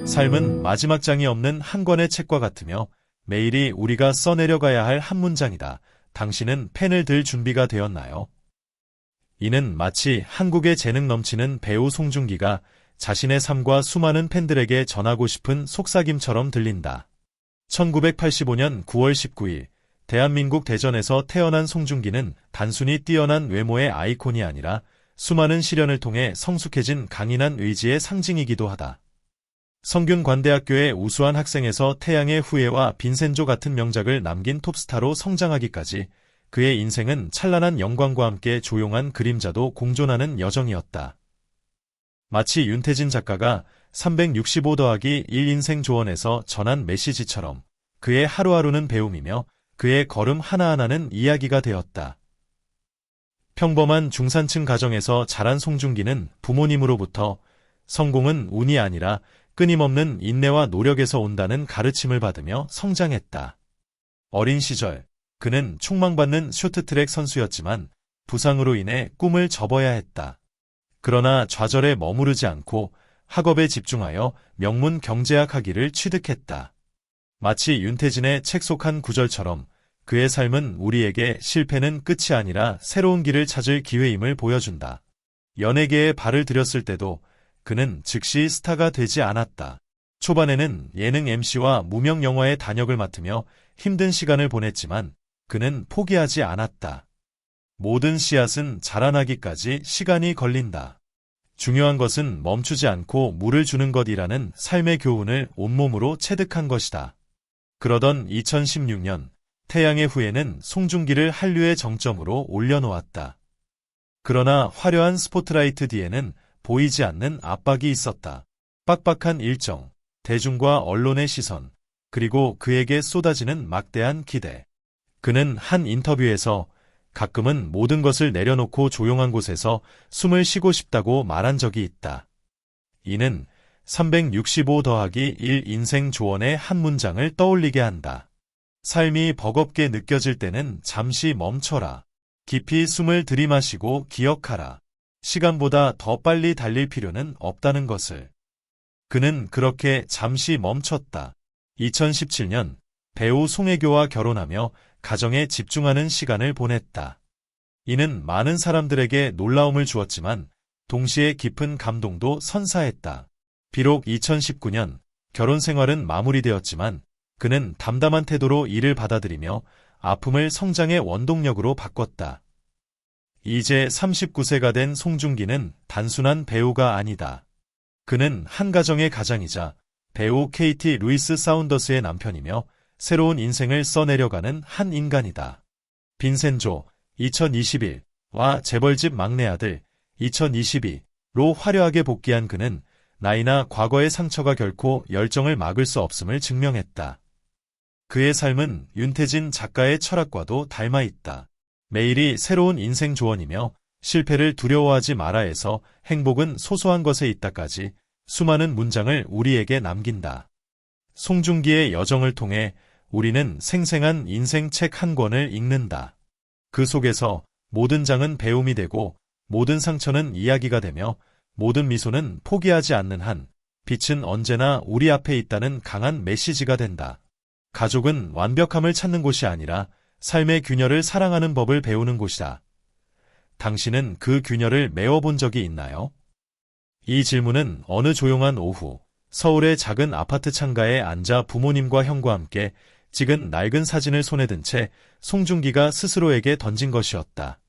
삶은 마지막 장이 없는 한 권의 책과 같으며 매일이 우리가 써내려가야 할 한 문장이다. 당신은 펜을 들 준비가 되었나요? 이는 마치 한국의 재능 넘치는 배우 송중기가 자신의 삶과 수많은 팬들에게 전하고 싶은 속삭임처럼 들린다. 1985년 9월 19일 대한민국 대전에서 태어난 송중기는 단순히 뛰어난 외모의 아이콘이 아니라 수많은 시련을 통해 성숙해진 강인한 의지의 상징이기도 하다. 성균관대학교의 우수한 학생에서 태양의 후예와 빈센조 같은 명작을 남긴 톱스타로 성장하기까지 그의 인생은 찬란한 영광과 함께 조용한 그림자도 공존하는 여정이었다. 마치 윤태진 작가가 365-1 인생 조언에서 전한 메시지처럼 그의 하루하루는 배움이며 그의 걸음 하나하나는 이야기가 되었다. 평범한 중산층 가정에서 자란 송중기는 부모님으로부터 성공은 운이 아니라 끊임없는 인내와 노력에서 온다는 가르침을 받으며 성장했다. 어린 시절 그는 촉망받는 쇼트트랙 선수였지만 부상으로 인해 꿈을 접어야 했다. 그러나 좌절에 머무르지 않고 학업에 집중하여 명문 경제학 학위를 취득했다. 마치 윤태진의 책 속 한 구절처럼 그의 삶은 우리에게 실패는 끝이 아니라 새로운 길을 찾을 기회임을 보여준다. 연예계에 발을 들였을 때도 그는 즉시 스타가 되지 않았다. 초반에는 예능 MC와 무명 영화의 단역을 맡으며 힘든 시간을 보냈지만 그는 포기하지 않았다. 모든 씨앗은 자라나기까지 시간이 걸린다. 중요한 것은 멈추지 않고 물을 주는 것이라는 삶의 교훈을 온몸으로 체득한 것이다. 그러던 2016년 태양의 후예는 송중기를 한류의 정점으로 올려놓았다. 그러나 화려한 스포트라이트 뒤에는 보이지 않는 압박이 있었다. 빡빡한 일정, 대중과 언론의 시선, 그리고 그에게 쏟아지는 막대한 기대. 그는 한 인터뷰에서 가끔은 모든 것을 내려놓고 조용한 곳에서 숨을 쉬고 싶다고 말한 적이 있다. 이는 365-1 인생 조언의 한 문장을 떠올리게 한다. 삶이 버겁게 느껴질 때는 잠시 멈춰라. 깊이 숨을 들이마시고 기억하라. 시간보다 더 빨리 달릴 필요는 없다는 것을. 그는 그렇게 잠시 멈췄다. 2017년 배우 송혜교와 결혼하며 가정에 집중하는 시간을 보냈다. 이는 많은 사람들에게 놀라움을 주었지만 동시에 깊은 감동도 선사했다. 비록 2019년 결혼 생활은 마무리되었지만 그는 담담한 태도로 이를 받아들이며 아픔을 성장의 원동력으로 바꿨다. 이제 39세가 된 송중기는 단순한 배우가 아니다. 그는 한 가정의 가장이자 배우 KT 루이스 사운더스의 남편이며 새로운 인생을 써내려가는 한 인간이다. 빈센조 2021와 재벌집 막내 아들 2022로 화려하게 복귀한 그는 나이나 과거의 상처가 결코 열정을 막을 수 없음을 증명했다. 그의 삶은 윤태진 작가의 철학과도 닮아 있다. 매일이 새로운 인생 조언이며 실패를 두려워하지 마라에서 행복은 소소한 것에 있다까지 수많은 문장을 우리에게 남긴다. 송중기의 여정을 통해 우리는 생생한 인생 책 한 권을 읽는다. 그 속에서 모든 장은 배움이 되고 모든 상처는 이야기가 되며 모든 미소는 포기하지 않는 한 빛은 언제나 우리 앞에 있다는 강한 메시지가 된다. 가족은 완벽함을 찾는 곳이 아니라 삶의 균열을 사랑하는 법을 배우는 곳이다. 당신은 그 균열을 메워본 적이 있나요? 이 질문은 어느 조용한 오후, 서울의 작은 아파트 창가에 앉아 부모님과 형과 함께 찍은 낡은 사진을 손에 든 채 송중기가 스스로에게 던진 것이었다.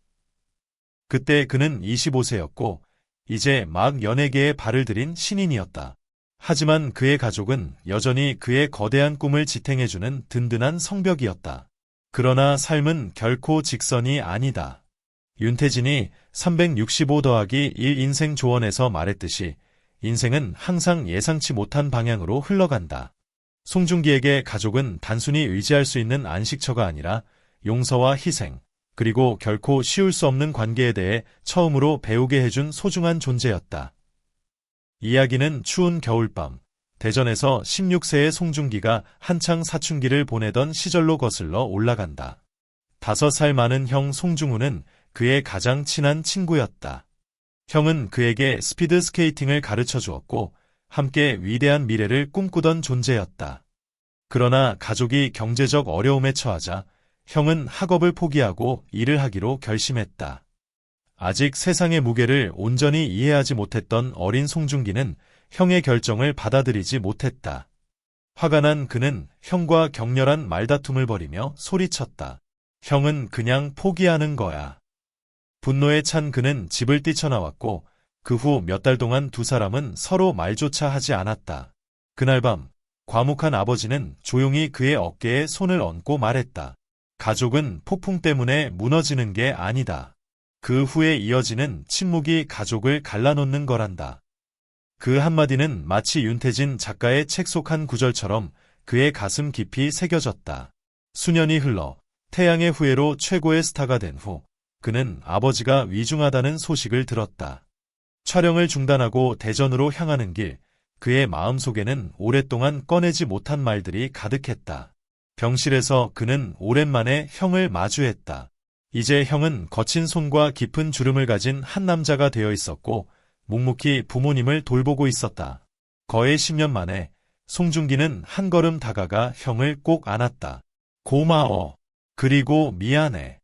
그때 그는 25세였고 이제 막 연예계에 발을 들인 신인이었다. 하지만 그의 가족은 여전히 그의 거대한 꿈을 지탱해주는 든든한 성벽이었다. 그러나 삶은 결코 직선이 아니다. 윤태진이 365-1 인생 조언에서 말했듯이 인생은 항상 예상치 못한 방향으로 흘러간다. 송중기에게 가족은 단순히 의지할 수 있는 안식처가 아니라 용서와 희생, 그리고 결코 쉬울 수 없는 관계에 대해 처음으로 배우게 해준 소중한 존재였다. 이야기는 추운 겨울밤, 대전에서 16세의 송중기가 한창 사춘기를 보내던 시절로 거슬러 올라간다. 5살 많은 형 송중우는 그의 가장 친한 친구였다. 형은 그에게 스피드 스케이팅을 가르쳐 주었고 함께 위대한 미래를 꿈꾸던 존재였다. 그러나 가족이 경제적 어려움에 처하자 형은 학업을 포기하고 일을 하기로 결심했다. 아직 세상의 무게를 온전히 이해하지 못했던 어린 송중기는 형의 결정을 받아들이지 못했다. 화가 난 그는 형과 격렬한 말다툼을 벌이며 소리쳤다. 형은 그냥 포기하는 거야. 분노에 찬 그는 집을 뛰쳐나왔고 그 후 몇 달 동안 두 사람은 서로 말조차 하지 않았다. 그날 밤 과묵한 아버지는 조용히 그의 어깨에 손을 얹고 말했다. 가족은 폭풍 때문에 무너지는 게 아니다. 그 후에 이어지는 침묵이 가족을 갈라놓는 거란다. 그 한마디는 마치 윤태진 작가의 책 속 한 구절처럼 그의 가슴 깊이 새겨졌다. 수년이 흘러 태양의 후예로 최고의 스타가 된 후 그는 아버지가 위중하다는 소식을 들었다. 촬영을 중단하고 대전으로 향하는 길, 그의 마음속에는 오랫동안 꺼내지 못한 말들이 가득했다. 병실에서 그는 오랜만에 형을 마주했다. 이제 형은 거친 손과 깊은 주름을 가진 한 남자가 되어 있었고 묵묵히 부모님을 돌보고 있었다. 거의 10년 만에 송중기는 한 걸음 다가가 형을 꼭 안았다. 고마워. 그리고 미안해.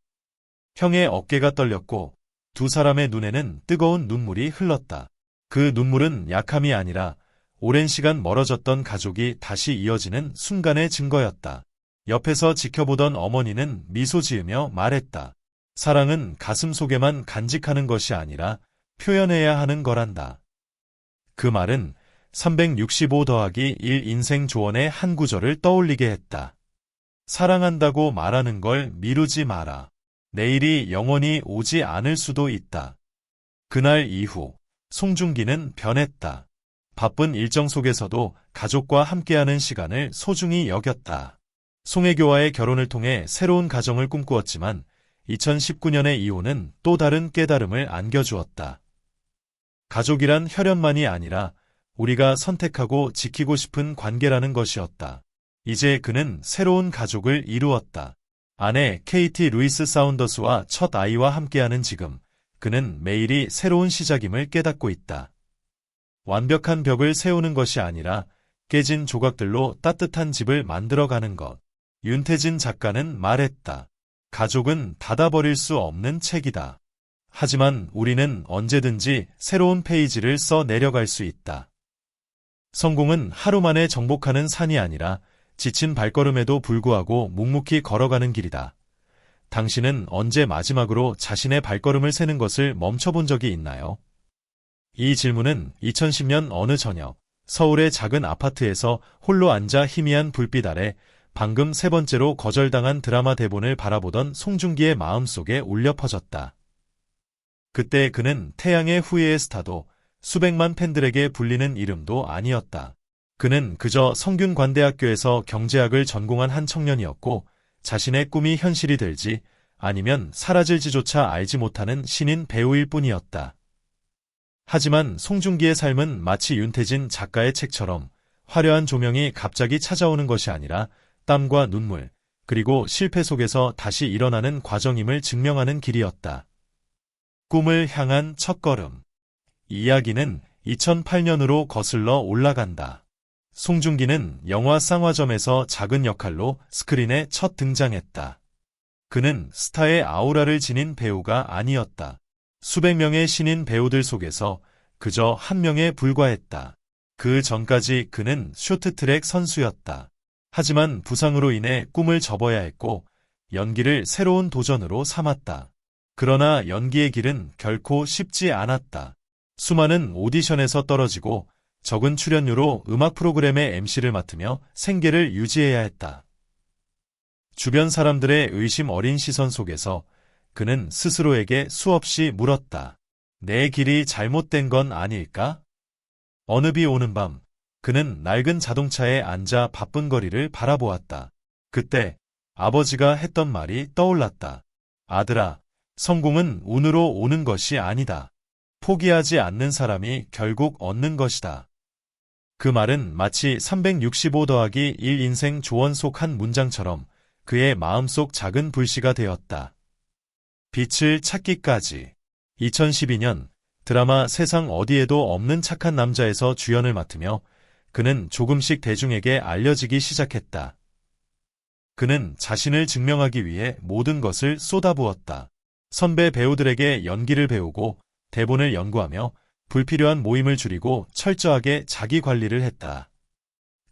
형의 어깨가 떨렸고 두 사람의 눈에는 뜨거운 눈물이 흘렀다. 그 눈물은 약함이 아니라 오랜 시간 멀어졌던 가족이 다시 이어지는 순간의 증거였다. 옆에서 지켜보던 어머니는 미소 지으며 말했다. 사랑은 가슴 속에만 간직하는 것이 아니라 표현해야 하는 거란다. 그 말은 365 더하기 1 인생 조언의 한 구절을 떠올리게 했다. 사랑한다고 말하는 걸 미루지 마라. 내일이 영원히 오지 않을 수도 있다. 그날 이후 송중기는 변했다. 바쁜 일정 속에서도 가족과 함께하는 시간을 소중히 여겼다. 송혜교와의 결혼을 통해 새로운 가정을 꿈꾸었지만 2019년의 이혼은 또 다른 깨달음을 안겨주었다. 가족이란 혈연만이 아니라 우리가 선택하고 지키고 싶은 관계라는 것이었다. 이제 그는 새로운 가족을 이루었다. 아내 KT 루이스 사운더스와 첫 아이와 함께하는 지금, 그는 매일이 새로운 시작임을 깨닫고 있다. 완벽한 벽을 세우는 것이 아니라 깨진 조각들로 따뜻한 집을 만들어가는 것. 윤태진 작가는 말했다. 가족은 닫아버릴 수 없는 책이다. 하지만 우리는 언제든지 새로운 페이지를 써 내려갈 수 있다. 성공은 하루 만에 정복하는 산이 아니라 지친 발걸음에도 불구하고 묵묵히 걸어가는 길이다. 당신은 언제 마지막으로 자신의 발걸음을 세는 것을 멈춰본 적이 있나요? 이 질문은 2010년 어느 저녁, 서울의 작은 아파트에서 홀로 앉아 희미한 불빛 아래 방금 세 번째로 거절당한 드라마 대본을 바라보던 송중기의 마음속에 울려 퍼졌다. 그때 그는 태양의 후예의 스타도 수백만 팬들에게 불리는 이름도 아니었다. 그는 그저 성균관대학교에서 경제학을 전공한 한 청년이었고 자신의 꿈이 현실이 될지 아니면 사라질지조차 알지 못하는 신인 배우일 뿐이었다. 하지만 송중기의 삶은 마치 윤태진 작가의 책처럼 화려한 조명이 갑자기 찾아오는 것이 아니라 땀과 눈물, 그리고 실패 속에서 다시 일어나는 과정임을 증명하는 길이었다. 꿈을 향한 첫걸음. 이야기는 2008년으로 거슬러 올라간다. 송중기는 영화 쌍화점에서 작은 역할로 스크린에 첫 등장했다. 그는 스타의 아우라를 지닌 배우가 아니었다. 수백 명의 신인 배우들 속에서 그저 한 명에 불과했다. 그 전까지 그는 쇼트트랙 선수였다. 하지만 부상으로 인해 꿈을 접어야 했고 연기를 새로운 도전으로 삼았다. 그러나 연기의 길은 결코 쉽지 않았다. 수많은 오디션에서 떨어지고 적은 출연료로 음악 프로그램의 MC를 맡으며 생계를 유지해야 했다. 주변 사람들의 의심 어린 시선 속에서 그는 스스로에게 수없이 물었다. 내 길이 잘못된 건 아닐까? 어느 비 오는 밤, 그는 낡은 자동차에 앉아 바쁜 거리를 바라보았다. 그때 아버지가 했던 말이 떠올랐다. 아들아, 성공은 운으로 오는 것이 아니다. 포기하지 않는 사람이 결국 얻는 것이다. 그 말은 마치 365 더하기 1 인생 조언 속 한 문장처럼 그의 마음속 작은 불씨가 되었다. 빛을 찾기까지. 2012년 드라마 세상 어디에도 없는 착한 남자에서 주연을 맡으며 그는 조금씩 대중에게 알려지기 시작했다. 그는 자신을 증명하기 위해 모든 것을 쏟아부었다. 선배 배우들에게 연기를 배우고 대본을 연구하며 불필요한 모임을 줄이고 철저하게 자기 관리를 했다.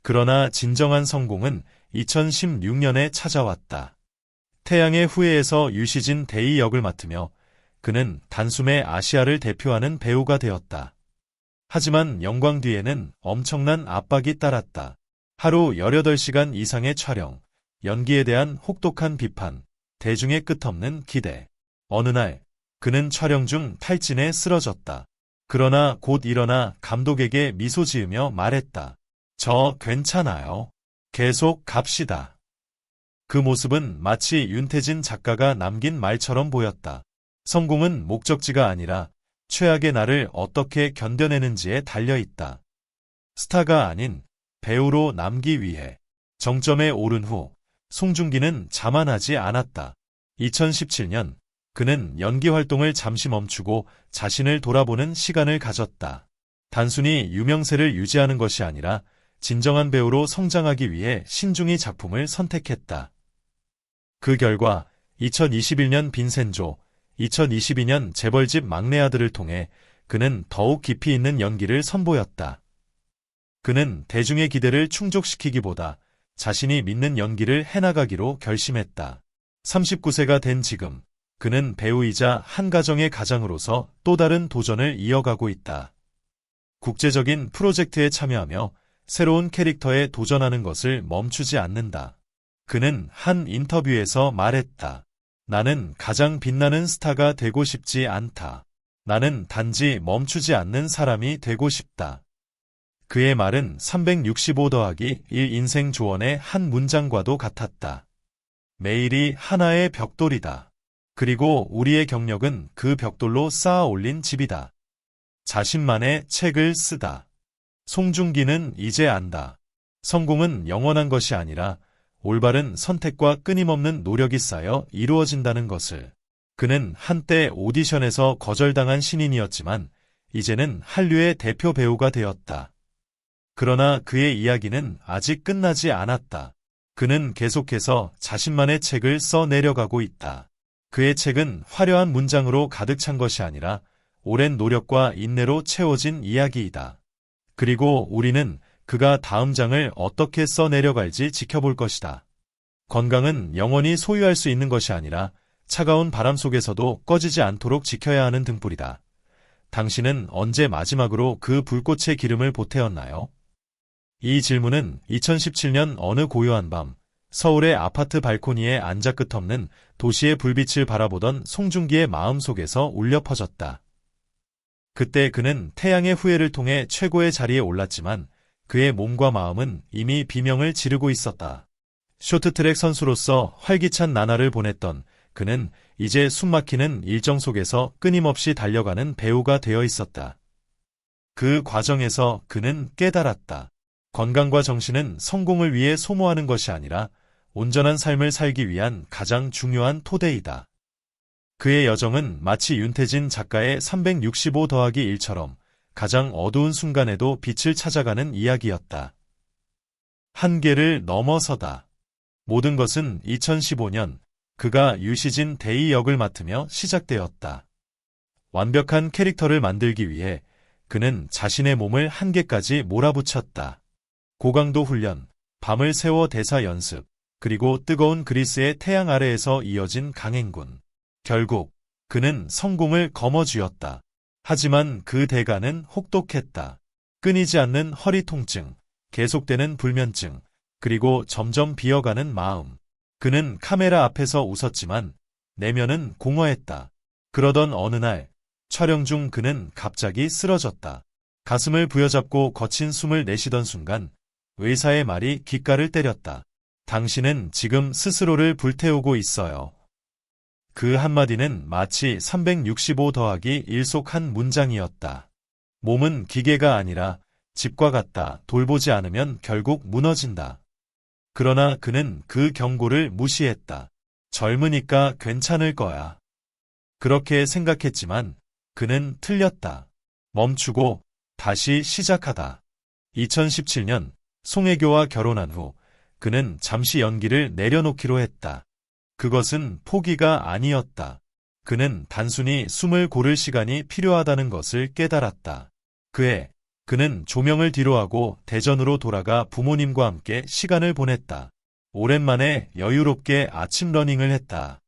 그러나 진정한 성공은 2016년에 찾아왔다. 태양의 후예에서 유시진 대이 역을 맡으며 그는 단숨에 아시아를 대표하는 배우가 되었다. 하지만 영광 뒤에는 엄청난 압박이 따랐다. 하루 18시간 이상의 촬영, 연기에 대한 혹독한 비판, 대중의 끝없는 기대. 어느 날 그는 촬영 중 탈진에 쓰러졌다. 그러나 곧 일어나 감독에게 미소 지으며 말했다. 저 괜찮아요. 계속 갑시다. 그 모습은 마치 윤태진 작가가 남긴 말처럼 보였다. 성공은 목적지가 아니라 최악의 나를 어떻게 견뎌내는지에 달려있다. 스타가 아닌 배우로 남기 위해. 정점에 오른 후 송중기는 자만하지 않았다. 2017년 그는 연기 활동을 잠시 멈추고 자신을 돌아보는 시간을 가졌다. 단순히 유명세를 유지하는 것이 아니라 진정한 배우로 성장하기 위해 신중히 작품을 선택했다. 그 결과 2021년 빈센조, 2022년 재벌집 막내 아들을 통해 그는 더욱 깊이 있는 연기를 선보였다. 그는 대중의 기대를 충족시키기보다 자신이 믿는 연기를 해나가기로 결심했다. 39세가 된 지금 그는 배우이자 한 가정의 가장으로서 또 다른 도전을 이어가고 있다. 국제적인 프로젝트에 참여하며 새로운 캐릭터에 도전하는 것을 멈추지 않는다. 그는 한 인터뷰에서 말했다. 나는 가장 빛나는 스타가 되고 싶지 않다. 나는 단지 멈추지 않는 사람이 되고 싶다. 그의 말은 365 더하기 1 인생 조언의 한 문장과도 같았다. 매일이 하나의 벽돌이다. 그리고 우리의 경력은 그 벽돌로 쌓아 올린 집이다. 자신만의 책을 쓰다. 송중기는 이제 안다. 성공은 영원한 것이 아니라 올바른 선택과 끊임없는 노력이 쌓여 이루어진다는 것을. 그는 한때 오디션에서 거절당한 신인이었지만 이제는 한류의 대표 배우가 되었다. 그러나 그의 이야기는 아직 끝나지 않았다. 그는 계속해서 자신만의 책을 써 내려가고 있다. 그의 책은 화려한 문장으로 가득 찬 것이 아니라 오랜 노력과 인내로 채워진 이야기이다. 그리고 우리는 그가 다음 장을 어떻게 써 내려갈지 지켜볼 것이다. 건강은 영원히 소유할 수 있는 것이 아니라 차가운 바람 속에서도 꺼지지 않도록 지켜야 하는 등불이다. 당신은 언제 마지막으로 그 불꽃의 기름을 보태었나요? 이 질문은 2017년 어느 고요한 밤 서울의 아파트 발코니에 앉아 끝없는 도시의 불빛을 바라보던 송중기의 마음속에서 울려 퍼졌다. 그때 그는 태양의 후예를 통해 최고의 자리에 올랐지만 그의 몸과 마음은 이미 비명을 지르고 있었다. 쇼트트랙 선수로서 활기찬 나날을 보냈던 그는 이제 숨막히는 일정 속에서 끊임없이 달려가는 배우가 되어 있었다. 그 과정에서 그는 깨달았다. 건강과 정신은 성공을 위해 소모하는 것이 아니라 온전한 삶을 살기 위한 가장 중요한 토대이다. 그의 여정은 마치 윤태진 작가의 365 더하기 1처럼 가장 어두운 순간에도 빛을 찾아가는 이야기였다. 한계를 넘어서다. 모든 것은 2015년 그가 유시진 대이 역을 맡으며 시작되었다. 완벽한 캐릭터를 만들기 위해 그는 자신의 몸을 한계까지 몰아붙였다. 고강도 훈련, 밤을 새워 대사 연습, 그리고 뜨거운 그리스의 태양 아래에서 이어진 강행군. 결국 그는 성공을 거머쥐었다. 하지만 그 대가는 혹독했다. 끊이지 않는 허리 통증, 계속되는 불면증, 그리고 점점 비어가는 마음. 그는 카메라 앞에서 웃었지만 내면은 공허했다. 그러던 어느 날 촬영 중 그는 갑자기 쓰러졌다. 가슴을 부여잡고 거친 숨을 내쉬던 순간 의사의 말이 귓가를 때렸다. 당신은 지금 스스로를 불태우고 있어요. 그 한마디는 마치 365 더하기 1 속 한 문장이었다. 몸은 기계가 아니라 집과 같다. 돌보지 않으면 결국 무너진다. 그러나 그는 그 경고를 무시했다. 젊으니까 괜찮을 거야. 그렇게 생각했지만 그는 틀렸다. 멈추고 다시 시작하다. 2017년 송혜교와 결혼한 후 그는 잠시 연기를 내려놓기로 했다. 그것은 포기가 아니었다. 그는 단순히 숨을 고를 시간이 필요하다는 것을 깨달았다. 그는 조명을 뒤로하고 대전으로 돌아가 부모님과 함께 시간을 보냈다. 오랜만에 여유롭게 아침 러닝을 했다.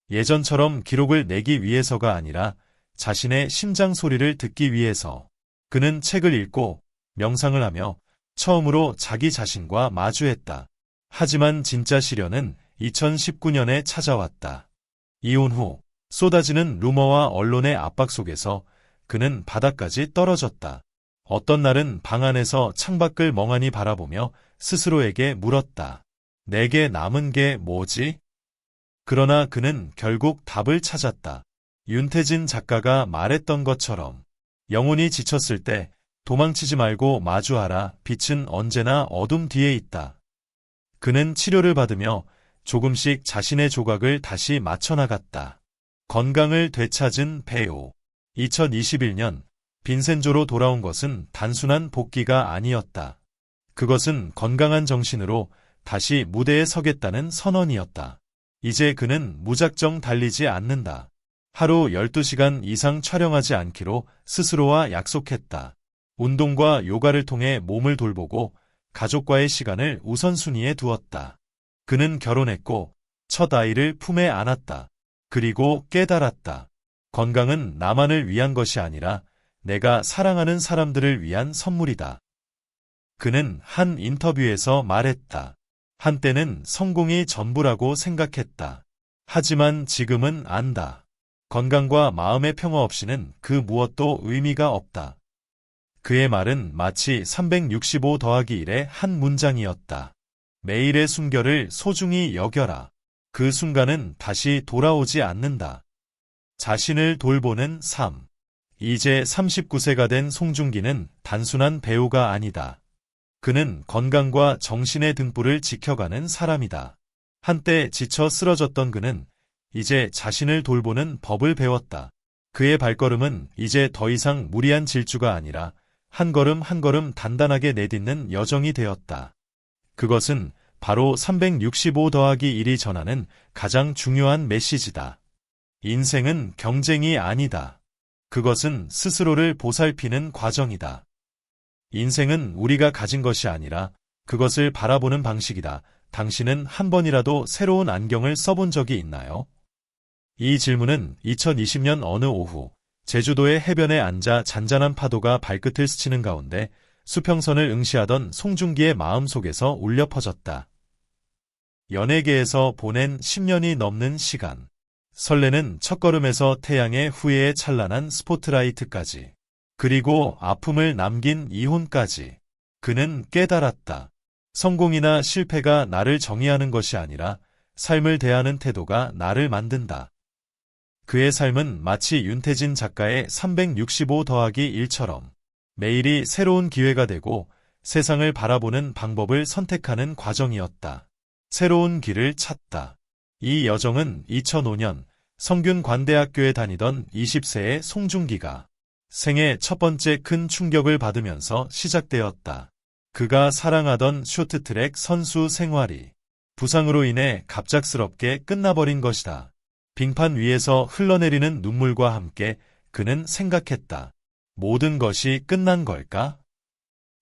예전처럼 기록을 내기 위해서가 아니라 자신의 심장 소리를 듣기 위해서. 그는 책을 읽고 명상을 하며 처음으로 자기 자신과 마주했다. 하지만 진짜 시련은 2019년에 찾아왔다. 이혼 후 쏟아지는 루머와 언론의 압박 속에서 그는 바닥까지 떨어졌다. 어떤 날은 방 안에서 창밖을 멍하니 바라보며 스스로에게 물었다. 내게 남은 게 뭐지? 그러나 그는 결국 답을 찾았다. 윤태진 작가가 말했던 것처럼 영혼이 지쳤을 때 도망치지 말고 마주하라. 빛은 언제나 어둠 뒤에 있다. 그는 치료를 받으며 조금씩 자신의 조각을 다시 맞춰나갔다. 건강을 되찾은 배우. 2021년 빈센조로 돌아온 것은 단순한 복귀가 아니었다. 그것은 건강한 정신으로 다시 무대에 서겠다는 선언이었다. 이제 그는 무작정 달리지 않는다. 하루 12시간 이상 촬영하지 않기로 스스로와 약속했다. 운동과 요가를 통해 몸을 돌보고 가족과의 시간을 우선순위에 두었다. 그는 결혼했고 첫 아이를 품에 안았다. 그리고 깨달았다. 건강은 나만을 위한 것이 아니라 내가 사랑하는 사람들을 위한 선물이다. 그는 한 인터뷰에서 말했다. 한때는 성공이 전부라고 생각했다. 하지만 지금은 안다. 건강과 마음의 평화 없이는 그 무엇도 의미가 없다. 그의 말은 마치 365 더하기 1의 한 문장이었다. 매일의 숨결을 소중히 여겨라. 그 순간은 다시 돌아오지 않는다. 자신을 돌보는 삶. 이제 39세가 된 송중기는 단순한 배우가 아니다. 그는 건강과 정신의 등불을 지켜가는 사람이다. 한때 지쳐 쓰러졌던 그는 이제 자신을 돌보는 법을 배웠다. 그의 발걸음은 이제 더 이상 무리한 질주가 아니라 한 걸음 한 걸음 단단하게 내딛는 여정이 되었다. 그것은 바로 365 더하기 1이 전하는 가장 중요한 메시지다. 인생은 경쟁이 아니다. 그것은 스스로를 보살피는 과정이다. 인생은 우리가 가진 것이 아니라 그것을 바라보는 방식이다. 당신은 한 번이라도 새로운 안경을 써본 적이 있나요? 이 질문은 2020년 어느 오후 제주도의 해변에 앉아 잔잔한 파도가 발끝을 스치는 가운데 수평선을 응시하던 송중기의 마음속에서 울려 퍼졌다. 연예계에서 보낸 10년이 넘는 시간. 설레는 첫걸음에서 태양의 후예에 찬란한 스포트라이트까지. 그리고 아픔을 남긴 이혼까지. 그는 깨달았다. 성공이나 실패가 나를 정의하는 것이 아니라 삶을 대하는 태도가 나를 만든다. 그의 삶은 마치 윤태진 작가의 365 더하기 1처럼 매일이 새로운 기회가 되고 세상을 바라보는 방법을 선택하는 과정이었다. 새로운 길을 찾다. 이 여정은 2005년 성균관대학교에 다니던 20세의 송중기가 생애 첫 번째 큰 충격을 받으면서 시작되었다. 그가 사랑하던 쇼트트랙 선수 생활이 부상으로 인해 갑작스럽게 끝나버린 것이다. 빙판 위에서 흘러내리는 눈물과 함께 그는 생각했다. 모든 것이 끝난 걸까?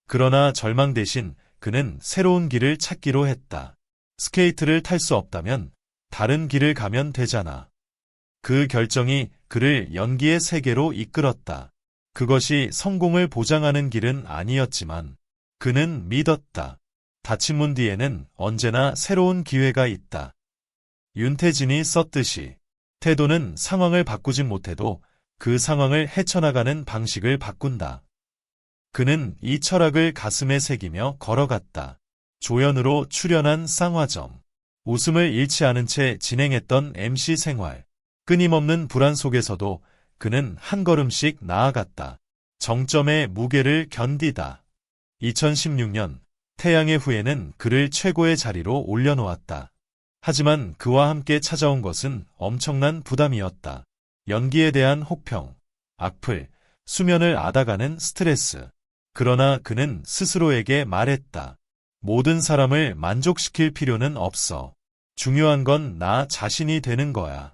그러나 절망 대신 그는 새로운 길을 찾기로 했다. 스케이트를 탈 수 없다면 다른 길을 가면 되잖아. 그 결정이 그를 연기의 세계로 이끌었다. 그것이 성공을 보장하는 길은 아니었지만 그는 믿었다. 닫힌 문 뒤에는 언제나 새로운 기회가 있다. 윤태진이 썼듯이 태도는 상황을 바꾸진 못해도 그 상황을 헤쳐나가는 방식을 바꾼다. 그는 이 철학을 가슴에 새기며 걸어갔다. 조연으로 출연한 쌍화점. 웃음을 잃지 않은 채 진행했던 MC 생활. 끊임없는 불안 속에서도 그는 한 걸음씩 나아갔다. 정점의 무게를 견디다. 2016년 태양의 후예는 그를 최고의 자리로 올려놓았다. 하지만 그와 함께 찾아온 것은 엄청난 부담이었다. 연기에 대한 혹평, 악플, 수면을 앓아가는 스트레스. 그러나 그는 스스로에게 말했다. 모든 사람을 만족시킬 필요는 없어. 중요한 건 나 자신이 되는 거야.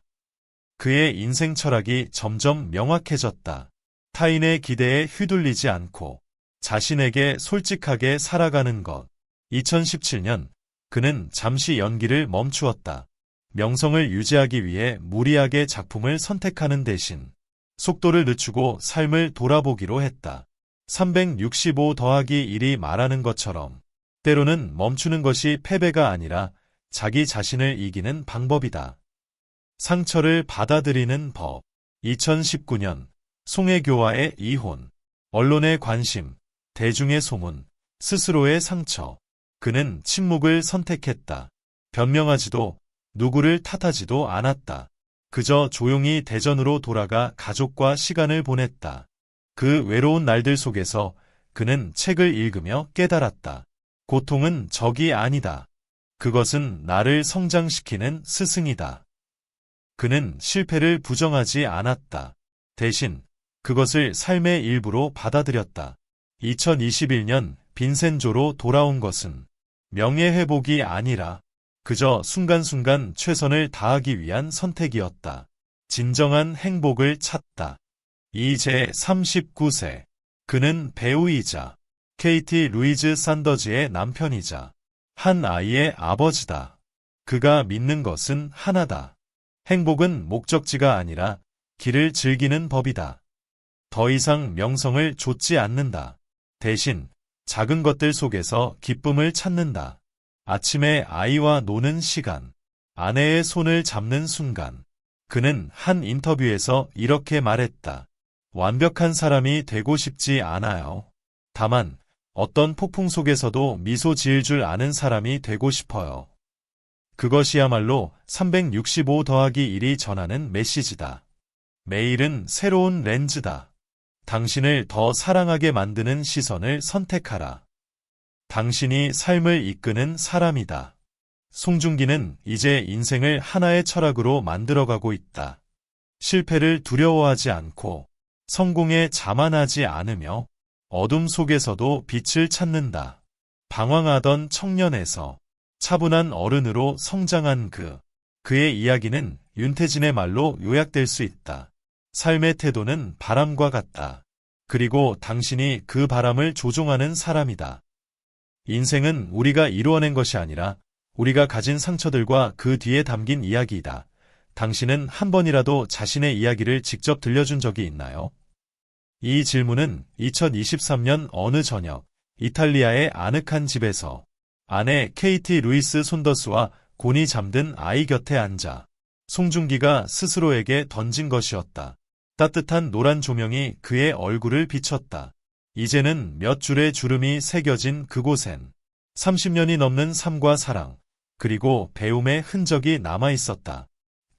그의 인생 철학이 점점 명확해졌다. 타인의 기대에 휘둘리지 않고 자신에게 솔직하게 살아가는 것. 2017년 그는 잠시 연기를 멈추었다. 명성을 유지하기 위해 무리하게 작품을 선택하는 대신 속도를 늦추고 삶을 돌아보기로 했다. 365 더하기 1이 말하는 것처럼 때로는 멈추는 것이 패배가 아니라 자기 자신을 이기는 방법이다. 상처를 받아들이는 법. 2019년 송혜교와의 이혼. 언론의 관심, 대중의 소문, 스스로의 상처. 그는 침묵을 선택했다. 변명하지도 누구를 탓하지도 않았다. 그저 조용히 대전으로 돌아가 가족과 시간을 보냈다. 그 외로운 날들 속에서 그는 책을 읽으며 깨달았다. 고통은 적이 아니다. 그것은 나를 성장시키는 스승이다. 그는 실패를 부정하지 않았다. 대신 그것을 삶의 일부로 받아들였다. 2021년 빈센조로 돌아온 것은 명예회복이 아니라 그저 순간순간 최선을 다하기 위한 선택이었다. 진정한 행복을 찾다. 이제 39세. 그는 배우이자 케이티 루이즈 산더즈의 남편이자 한 아이의 아버지다. 그가 믿는 것은 하나다. 행복은 목적지가 아니라 길을 즐기는 법이다. 더 이상 명성을 좇지 않는다. 대신 작은 것들 속에서 기쁨을 찾는다. 아침에 아이와 노는 시간, 아내의 손을 잡는 순간. 그는 한 인터뷰에서 이렇게 말했다. 완벽한 사람이 되고 싶지 않아요. 다만 어떤 폭풍 속에서도 미소 지을 줄 아는 사람이 되고 싶어요. 그것이야말로 365 더하기 1이 전하는 메시지다. 매일은 새로운 렌즈다. 당신을 더 사랑하게 만드는 시선을 선택하라. 당신이 삶을 이끄는 사람이다. 송중기는 이제 인생을 하나의 철학으로 만들어가고 있다. 실패를 두려워하지 않고 성공에 자만하지 않으며 어둠 속에서도 빛을 찾는다. 방황하던 청년에서 차분한 어른으로 성장한 그의 이야기는 윤태진의 말로 요약될 수 있다. 삶의 태도는 바람과 같다. 그리고 당신이 그 바람을 조종하는 사람이다. 인생은 우리가 이루어낸 것이 아니라 우리가 가진 상처들과 그 뒤에 담긴 이야기이다. 당신은 한 번이라도 자신의 이야기를 직접 들려준 적이 있나요? 이 질문은 2023년 어느 저녁 이탈리아의 아늑한 집에서 아내 케이티 루이스 손더스와 곤히 잠든 아이 곁에 앉아 송중기가 스스로에게 던진 것이었다. 따뜻한 노란 조명이 그의 얼굴을 비췄다. 이제는 몇 줄의 주름이 새겨진 그곳엔 30년이 넘는 삶과 사랑, 그리고 배움의 흔적이 남아있었다.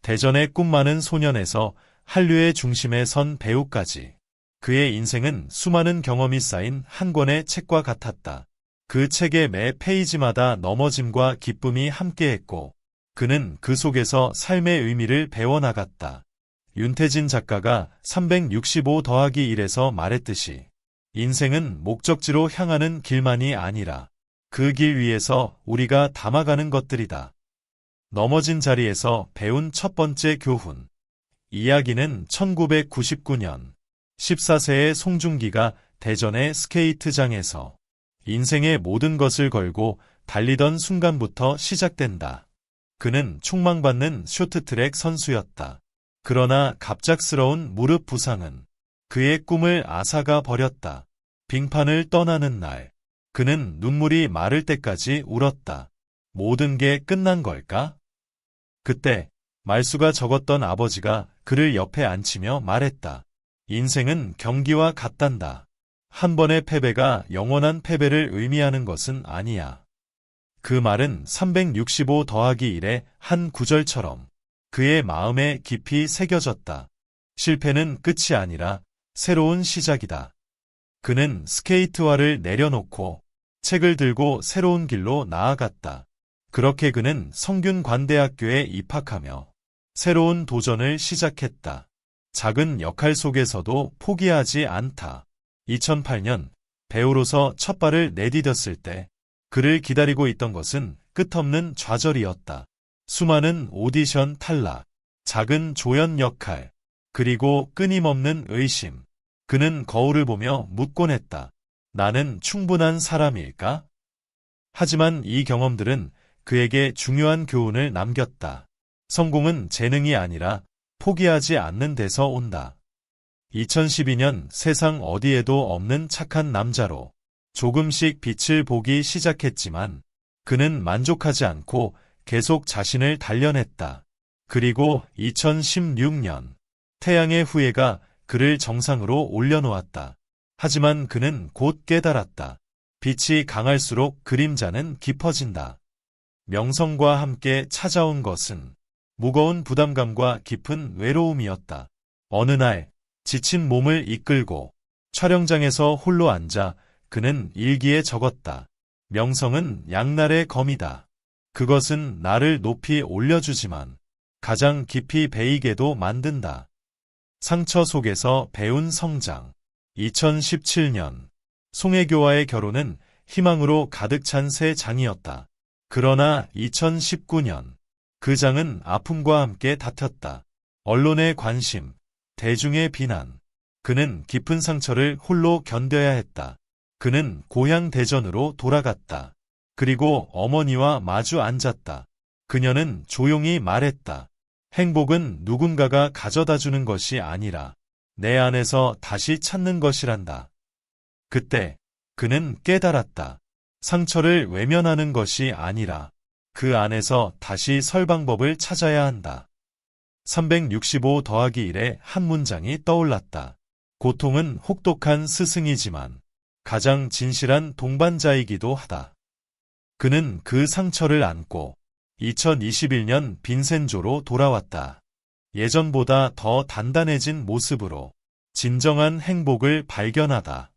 대전의 꿈 많은 소년에서 한류의 중심에 선 배우까지. 그의 인생은 수많은 경험이 쌓인 한 권의 책과 같았다. 그 책의 매 페이지마다 넘어짐과 기쁨이 함께했고 그는 그 속에서 삶의 의미를 배워나갔다. 윤태진 작가가 365 더하기 1에서 말했듯이 인생은 목적지로 향하는 길만이 아니라 그 길 위에서 우리가 담아가는 것들이다. 넘어진 자리에서 배운 첫 번째 교훈. 이야기는 1999년 14세의 송중기가 대전의 스케이트장에서 인생의 모든 것을 걸고 달리던 순간부터 시작된다. 그는 촉망받는 쇼트트랙 선수였다. 그러나 갑작스러운 무릎 부상은 그의 꿈을 앗아가 버렸다. 빙판을 떠나는 날, 그는 눈물이 마를 때까지 울었다. 모든 게 끝난 걸까? 그때 말수가 적었던 아버지가 그를 옆에 앉히며 말했다. 인생은 경기와 같단다. 한 번의 패배가 영원한 패배를 의미하는 것은 아니야. 그 말은 365 더하기 1의 한 구절처럼 그의 마음에 깊이 새겨졌다. 실패는 끝이 아니라 새로운 시작이다. 그는 스케이트화를 내려놓고 책을 들고 새로운 길로 나아갔다. 그렇게 그는 성균관대학교에 입학하며 새로운 도전을 시작했다. 작은 역할 속에서도 포기하지 않다. 2008년 배우로서 첫 발을 내디뎠을 때 그를 기다리고 있던 것은 끝없는 좌절이었다. 수많은 오디션 탈락, 작은 조연 역할, 그리고 끊임없는 의심. 그는 거울을 보며 묻곤 했다. 나는 충분한 사람일까? 하지만 이 경험들은 그에게 중요한 교훈을 남겼다. 성공은 재능이 아니라 포기하지 않는 데서 온다. 2012년 세상 어디에도 없는 착한 남자로 조금씩 빛을 보기 시작했지만 그는 만족하지 않고 계속 자신을 단련했다. 그리고 2016년 태양의 후예가 그를 정상으로 올려놓았다. 하지만 그는 곧 깨달았다. 빛이 강할수록 그림자는 깊어진다. 명성과 함께 찾아온 것은 무거운 부담감과 깊은 외로움이었다. 어느 날 지친 몸을 이끌고 촬영장에서 홀로 앉아 그는 일기에 적었다. 명성은 양날의 검이다. 그것은 나를 높이 올려주지만 가장 깊이 베이게도 만든다. 상처 속에서 배운 성장. 2017년 송혜교와의 결혼은 희망으로 가득 찬 새 장이었다. 그러나 2019년 그 장은 아픔과 함께 닫혔다. 언론의 관심, 대중의 비난. 그는 깊은 상처를 홀로 견뎌야 했다. 그는 고향 대전으로 돌아갔다. 그리고 어머니와 마주 앉았다. 그녀는 조용히 말했다. 행복은 누군가가 가져다 주는 것이 아니라 내 안에서 다시 찾는 것이란다. 그때 그는 깨달았다. 상처를 외면하는 것이 아니라 그 안에서 다시 설 방법을 찾아야 한다. 365 더하기 1의 한 문장이 떠올랐다. 고통은 혹독한 스승이지만 가장 진실한 동반자이기도 하다. 그는 그 상처를 안고 2021년 빈센조로 돌아왔다. 예전보다 더 단단해진 모습으로 진정한 행복을 발견하다.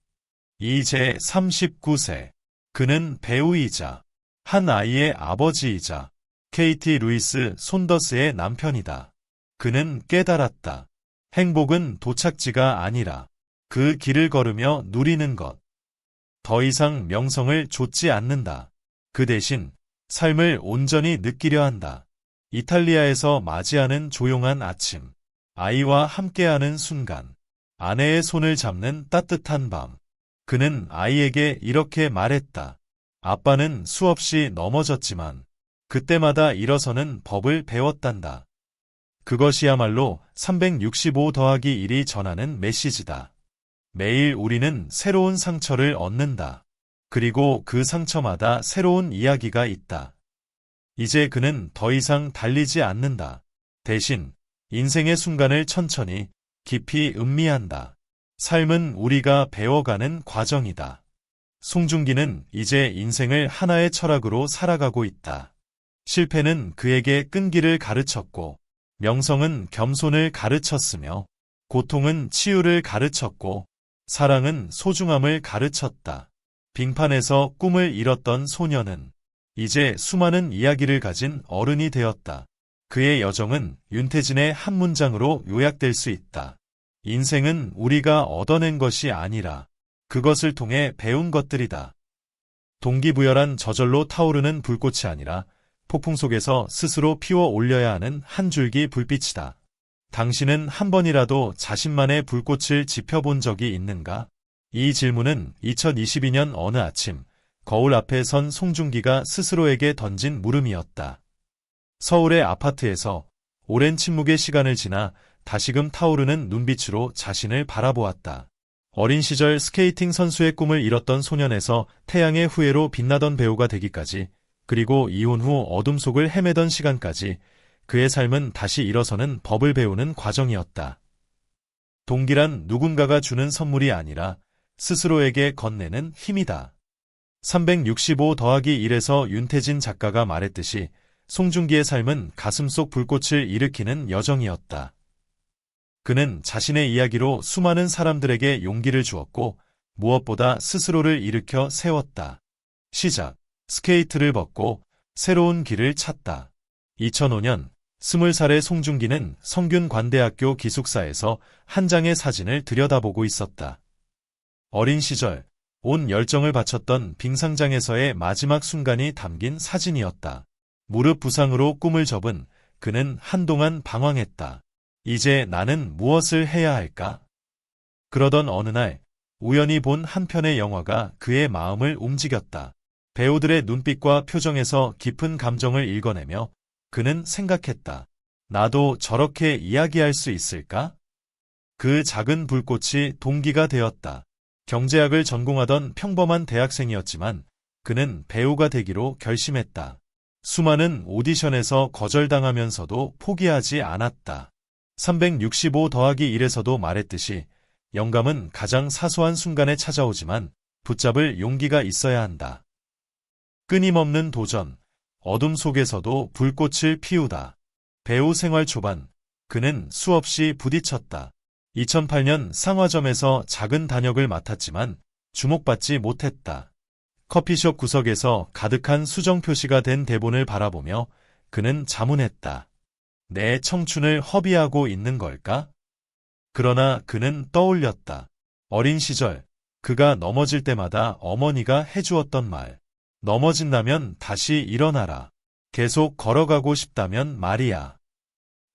이제 39세. 그는 배우이자 한 아이의 아버지이자 케이티 루이스 손더스의 남편이다. 그는 깨달았다. 행복은 도착지가 아니라 그 길을 걸으며 누리는 것. 더 이상 명성을 좇지 않는다. 그 대신 삶을 온전히 느끼려 한다. 이탈리아에서 맞이하는 조용한 아침, 아이와 함께하는 순간, 아내의 손을 잡는 따뜻한 밤. 그는 아이에게 이렇게 말했다. 아빠는 수없이 넘어졌지만 그때마다 일어서는 법을 배웠단다. 그것이야말로 365 더하기 1이 전하는 메시지다. 매일 우리는 새로운 상처를 얻는다. 그리고 그 상처마다 새로운 이야기가 있다. 이제 그는 더 이상 달리지 않는다. 대신 인생의 순간을 천천히 깊이 음미한다. 삶은 우리가 배워가는 과정이다. 송중기는 이제 인생을 하나의 철학으로 살아가고 있다. 실패는 그에게 끈기를 가르쳤고, 명성은 겸손을 가르쳤으며, 고통은 치유를 가르쳤고, 사랑은 소중함을 가르쳤다. 빙판에서 꿈을 잃었던 소녀는 이제 수많은 이야기를 가진 어른이 되었다. 그의 여정은 윤태진의 한 문장으로 요약될 수 있다. 인생은 우리가 얻어낸 것이 아니라 그것을 통해 배운 것들이다. 동기부여란 저절로 타오르는 불꽃이 아니라 폭풍 속에서 스스로 피워 올려야 하는 한 줄기 불빛이다. 당신은 한 번이라도 자신만의 불꽃을 지펴본 적이 있는가? 이 질문은 2022년 어느 아침 거울 앞에 선 송중기가 스스로에게 던진 물음이었다. 서울의 아파트에서 오랜 침묵의 시간을 지나 다시금 타오르는 눈빛으로 자신을 바라보았다. 어린 시절 스케이팅 선수의 꿈을 이뤘던 소년에서 태양의 후예로 빛나던 배우가 되기까지, 그리고 이혼 후 어둠 속을 헤매던 시간까지 그의 삶은 다시 일어서는 법을 배우는 과정이었다. 동기란 누군가가 주는 선물이 아니라 스스로에게 건네는 힘이다. 365 더하기 1에서 윤태진 작가가 말했듯이 송중기의 삶은 가슴속 불꽃을 일으키는 여정이었다. 그는 자신의 이야기로 수많은 사람들에게 용기를 주었고 무엇보다 스스로를 일으켜 세웠다. 시작, 스케이트를 벗고 새로운 길을 찾다. 2005년 20살의 송중기는 성균관대학교 기숙사에서 한 장의 사진을 들여다보고 있었다. 어린 시절 온 열정을 바쳤던 빙상장에서의 마지막 순간이 담긴 사진이었다. 무릎 부상으로 꿈을 접은 그는 한동안 방황했다. 이제 나는 무엇을 해야 할까? 그러던 어느 날 우연히 본 한 편의 영화가 그의 마음을 움직였다. 배우들의 눈빛과 표정에서 깊은 감정을 읽어내며 그는 생각했다. 나도 저렇게 이야기할 수 있을까? 그 작은 불꽃이 동기가 되었다. 경제학을 전공하던 평범한 대학생이었지만 그는 배우가 되기로 결심했다. 수많은 오디션에서 거절당하면서도 포기하지 않았다. 365 더하기 1에서도 말했듯이 영감은 가장 사소한 순간에 찾아오지만 붙잡을 용기가 있어야 한다. 끊임없는 도전, 어둠 속에서도 불꽃을 피우다. 배우 생활 초반, 그는 수없이 부딪혔다. 2008년 상화점에서 작은 단역을 맡았지만 주목받지 못했다. 커피숍 구석에서 가득한 수정 표시가 된 대본을 바라보며 그는 자문했다. 내 청춘을 허비하고 있는 걸까? 그러나 그는 떠올렸다. 어린 시절 그가 넘어질 때마다 어머니가 해주었던 말. 넘어진다면 다시 일어나라. 계속 걸어가고 싶다면 말이야.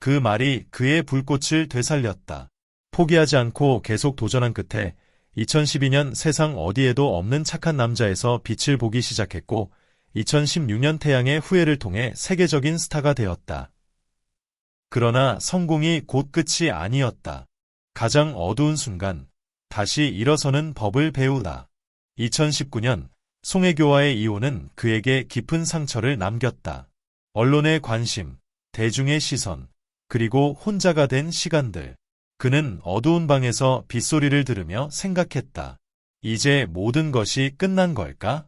그 말이 그의 불꽃을 되살렸다. 포기하지 않고 계속 도전한 끝에 2012년 세상 어디에도 없는 착한 남자에서 빛을 보기 시작했고 2016년 태양의 후예를 통해 세계적인 스타가 되었다. 그러나 성공이 곧 끝이 아니었다. 가장 어두운 순간 다시 일어서는 법을 배우다. 2019년 송혜교와의 이혼은 그에게 깊은 상처를 남겼다. 언론의 관심, 대중의 시선, 그리고 혼자가 된 시간들. 그는 어두운 방에서 빗소리를 들으며 생각했다. 이제 모든 것이 끝난 걸까?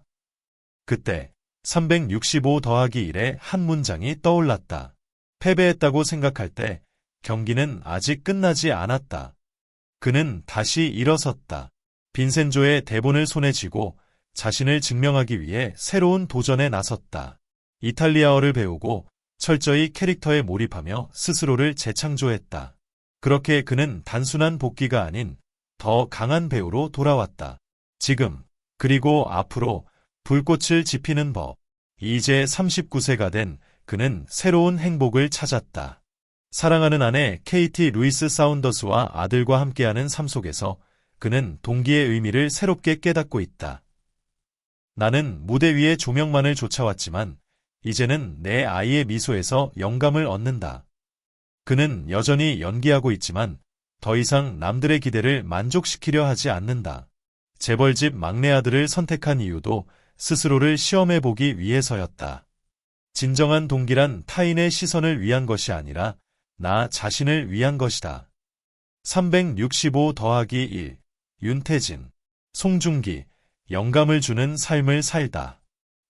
그때 365 더하기 1의 한 문장이 떠올랐다. 패배했다고 생각할 때 경기는 아직 끝나지 않았다. 그는 다시 일어섰다. 빈센조의 대본을 손에 쥐고 자신을 증명하기 위해 새로운 도전에 나섰다. 이탈리아어를 배우고 철저히 캐릭터에 몰입하며 스스로를 재창조했다. 그렇게 그는 단순한 복귀가 아닌 더 강한 배우로 돌아왔다. 지금, 그리고 앞으로 불꽃을 지피는 법. 이제 39세가 된 그는 새로운 행복을 찾았다. 사랑하는 아내 케이티 루이스 사운더스와 아들과 함께하는 삶 속에서 그는 동기의 의미를 새롭게 깨닫고 있다. 나는 무대 위의 조명만을 쫓아왔지만 이제는 내 아이의 미소에서 영감을 얻는다. 그는 여전히 연기하고 있지만 더 이상 남들의 기대를 만족시키려 하지 않는다. 재벌집 막내 아들을 선택한 이유도 스스로를 시험해보기 위해서였다. 진정한 동기란 타인의 시선을 위한 것이 아니라 나 자신을 위한 것이다. 365 더하기 1 윤태진, 송중기, 영감을 주는 삶을 살다.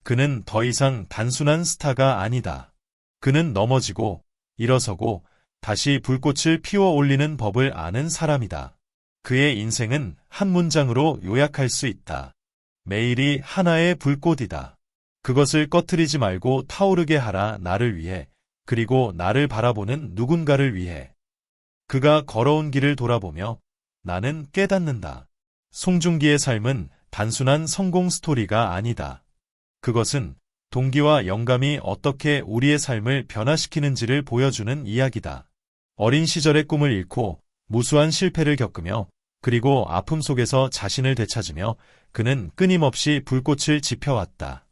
그는 더 이상 단순한 스타가 아니다. 그는 넘어지고 일어서고 다시 불꽃을 피워 올리는 법을 아는 사람이다. 그의 인생은 한 문장으로 요약할 수 있다. 매일이 하나의 불꽃이다. 그것을 꺼트리지 말고 타오르게 하라. 나를 위해, 그리고 나를 바라보는 누군가를 위해. 그가 걸어온 길을 돌아보며 나는 깨닫는다. 송중기의 삶은 단순한 성공 스토리가 아니다. 그것은 동기와 영감이 어떻게 우리의 삶을 변화시키는지를 보여주는 이야기다. 어린 시절의 꿈을 잃고 무수한 실패를 겪으며 그리고 아픔 속에서 자신을 되찾으며 그는 끊임없이 불꽃을 지펴왔다.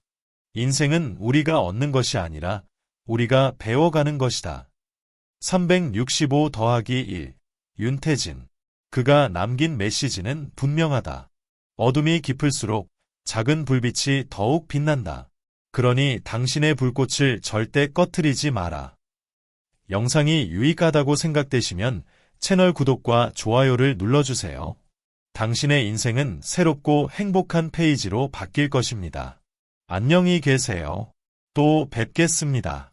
인생은 우리가 얻는 것이 아니라 우리가 배워가는 것이다. 365 더하기 1 윤태진. 그가 남긴 메시지는 분명하다. 어둠이 깊을수록 작은 불빛이 더욱 빛난다. 그러니 당신의 불꽃을 절대 꺼트리지 마라. 영상이 유익하다고 생각되시면 채널 구독과 좋아요를 눌러주세요. 당신의 인생은 새롭고 행복한 페이지로 바뀔 것입니다. 안녕히 계세요. 또 뵙겠습니다.